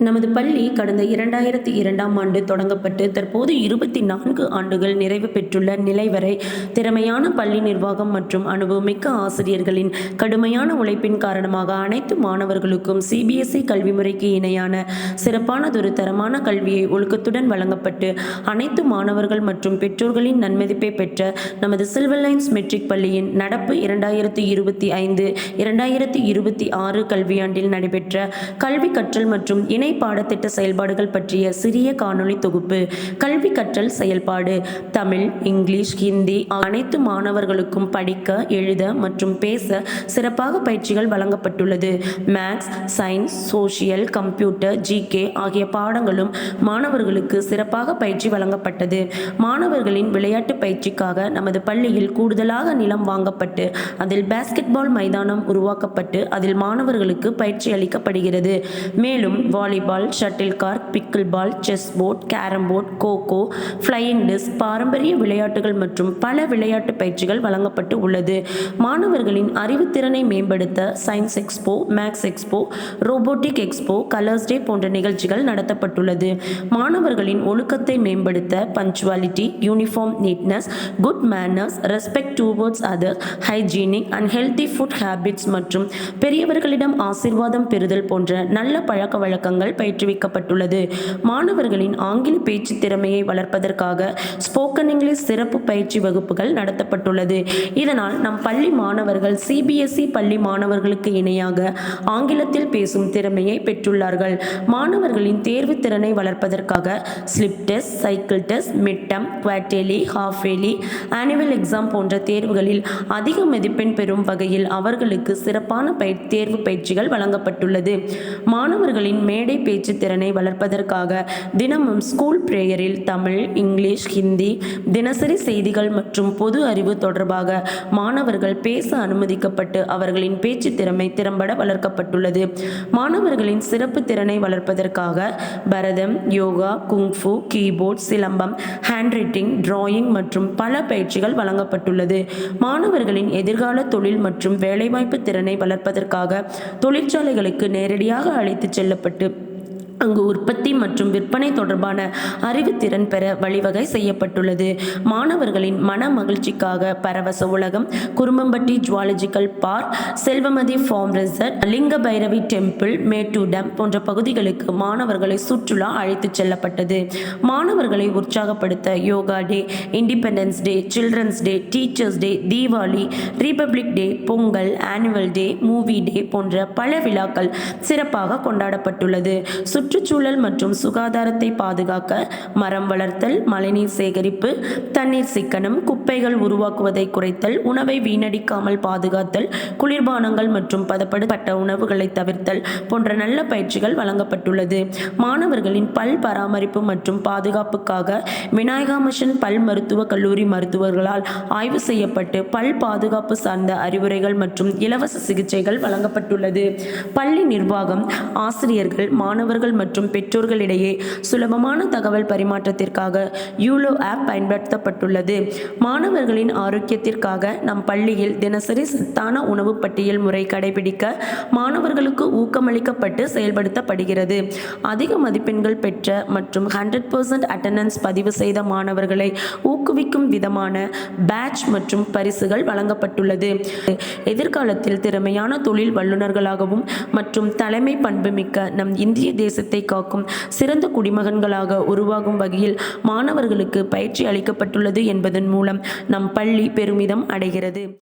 நமது பள்ளி கடந்த 2002ஆம் ஆண்டு தொடங்கப்பட்டு தற்போது 24 ஆண்டுகள் நிறைவு பெற்றுள்ள நிலை வரை திறமையான பள்ளி நிர்வாகம் மற்றும் அனுபவமிக்க ஆசிரியர்களின் கடுமையான உழைப்பின் காரணமாக அனைத்து மாணவர்களுக்கும் சிபிஎஸ்இ கல்வி முறைக்கு இணையான சிறப்பானதொரு தரமான கல்வியை ஒழுக்கத்துடன் வழங்கப்பட்டு அனைத்து மாணவர்கள் மற்றும் பெற்றோர்களின் நன்மதிப்பை பெற்ற நமது சில்வர் லைன்ஸ் மெட்ரிக் பள்ளியின் நடப்பு 2025-2026 கல்வியாண்டில் நடைபெற்ற கல்வி கற்றல் மற்றும் இணை பாடத்திட்ட செயல்பாடுகள் பற்றிய சிறிய காணொளி தொகுப்பு. கல்வி கற்றல் செயல்பாடு. தமிழ், இங்கிலீஷ், ஹிந்தி அனைத்து மாணவர்களுக்கும் படிக்க, எழுத மற்றும் பேச சிறப்பாக பயிற்சிகள் வழங்கப்பட்டுள்ளது. Maths, science, social, computer, GK ஆகிய பாடங்களும் மாணவர்களுக்கு சிறப்பாக பயிற்சி வழங்கப்பட்டது. மாணவர்களின் விளையாட்டு பயிற்சிக்காக நமது பள்ளியில் கூடுதலாக நிலம் வாங்கப்பட்டு அதில் பாஸ்கெட் பால் மைதானம் உருவாக்கப்பட்டு அதில் மாணவர்களுக்கு பயிற்சி அளிக்கப்படுகிறது. மேலும் volleyball, shuttle cork, pickleball, chess board, carrom board, kho-kho, flying disc, பாரம்பரிய விளையாட்டுகள் மற்றும் பல விளையாட்டு பயிற்சிகள் வழங்கப்பட்டு உள்ளது. மாணவர்களின் அறிவுத்திறனை மேம்படுத்த science expo, maths expo, robotic expo, colours day போன்ற நிகழ்ச்சிகள் நடத்தப்பட்டுள்ளது. மாணவர்களின் ஒழுக்கத்தை மேம்படுத்த punctuality, uniform neatness, good manners, respect towards other, hygienic and healthy food habits மற்றும் பெரியவர்களிடம் ஆசீர்வாதம் பெறுதல் போன்ற நல்ல பழக்க வழக்கங்கள் பயிற்றுவிக்கப்பட்டுள்ளது. மாணவர்களின் ஆங்கில பேச்சு திறமையை வளர்ப்பதற்காக ஸ்போக்கன் இங்கிலீஷ் சிறப்பு பயிற்சி வகுப்புகள் நடத்தப்பட்டுள்ளது. இதனால் நம் பள்ளி மாணவர்கள் சிபிஎஸ்இ பள்ளி மாணவர்களுக்கு இணையாக ஆங்கிலத்தில் பேசும் திறமையை பெற்றுள்ளார்கள். மாணவர்களின் தேர்வு திறனை வளர்ப்பதற்காக slip test, cycle test, mid term, quarterly, half yearly, annual exam போன்ற தேர்வுகளில் அதிக மதிப்பெண் பெறும் வகையில் அவர்களுக்கு சிறப்பான தேர்வு பயிற்சிகள் வழங்கப்பட்டுள்ளது. மாணவர்களின் மேடை பேச்சு திறனை வளர்ப்பதற்காக தினமும் ஸ்கூல் பிரேயரில் தமிழ், இங்கிலீஷ், ஹிந்தி, தினசரி செய்திகள் மற்றும் பொது அறிவு தொடர்பாக மாணவர்கள் பேச அனுமதிக்கப்பட்டு அவர்களின் பேச்சு திறமை திறம்பட வளர்க்கப்பட்டுள்ளது. மாணவர்களின் சிறப்பு திறனை வளர்ப்பதற்காக Bharatam, yoga, kung fu, keyboard, silambam, handwriting, drawing மற்றும் பல பயிற்சிகள் வழங்கப்பட்டுள்ளது. மாணவர்களின் எதிர்கால தொழில் மற்றும் வேலைவாய்ப்பு திறனை வளர்ப்பதற்காக தொழிற்சாலைகளுக்கு நேரடியாக அழைத்துச் செல்லப்பட்டு அங்கு உற்பத்தி மற்றும் விற்பனை தொடர்பான அறிவுத்திறன் பெற வழிவகை செய்யப்பட்டுள்ளது. மாணவர்களின் மன மகிழ்ச்சிக்காக Paravasa Ulagam, Kurumbampatti zoological park, Selvamathi farm resort, Linga Bhairavi temple, Mettur dam போன்ற பகுதிகளுக்கு மாணவர்களை சுற்றுலா அழைத்துச் செல்லப்பட்டது. மாணவர்களை உற்சாகப்படுத்த yoga day, independence day, children's day, teachers day, Deepavali, republic day, Pongal, annual day, movie day போன்ற பல விழாக்கள் சிறப்பாக கொண்டாடப்பட்டுள்ளது. சுற்றுச்சூழல் மற்றும் சுகாதாரத்தை பாதுகாக்க மரம் வளர்த்தல், மழைநீர் சேகரிப்பு, தண்ணீர் சிக்கனம், குப்பைகள் உருவாக்குவதை குறைத்தல், உணவை வீணடிக்காமல் பாதுகாத்தல், குளிர்பானங்கள் மற்றும் பதப்படுத்தப்பட்ட உணவுகளை தவிர்த்தல் போன்ற நல்ல பயிற்சிகள் வழங்கப்பட்டுள்ளது. மாணவர்களின் பல் பராமரிப்பு மற்றும் பாதுகாப்புக்காக விநாயகா மிஷன் பல் மருத்துவக் கல்லூரி மருத்துவர்களால் ஆய்வு செய்யப்பட்டு பல் பாதுகாப்பு சார்ந்த அறிவுரைகள் மற்றும் இலவச சிகிச்சைகள் வழங்கப்பட்டுள்ளது. பள்ளி நிர்வாகம், ஆசிரியர்கள், மாணவர்கள் மற்றும் பெற்றோர்களிடையே சுலபமான தகவல் பரிமாற்றத்திற்காக யூலோ ஆப் பயன்படுத்தப்பட்டுள்ளது. மாணவர்களின் ஆரோக்கியத்திற்காக நம் பள்ளியில் தினசரி சத்தான உணவு பட்டியல் முறை கடைபிடிக்க மாணவர்களுக்கு ஊக்கமளிக்கப்பட்டு செயல்படுத்தப்படுகிறது. அதிக மதிப்பெண்கள் பெற்ற மற்றும் 100% அட்டெண்டன்ஸ் பதிவு செய்த மாணவர்களை ஊக்குவிக்கும் விதமான பேட்ச் மற்றும் பரிசுகள் வழங்கப்பட்டுள்ளது. எதிர்காலத்தில் திறமையான தொழில் வல்லுநர்களாகவும் மற்றும் தலைமை பண்புமிக்க நம் இந்திய தேசத்தை காக்கும் சிறந்த குடிமகன்களாக உருவாகும் வகையில் மாணவர்களுக்கு பயிற்சி அளிக்கப்பட்டுள்ளது என்பதன் மூலம் நம் பள்ளி பெருமிதம் அடைகிறது.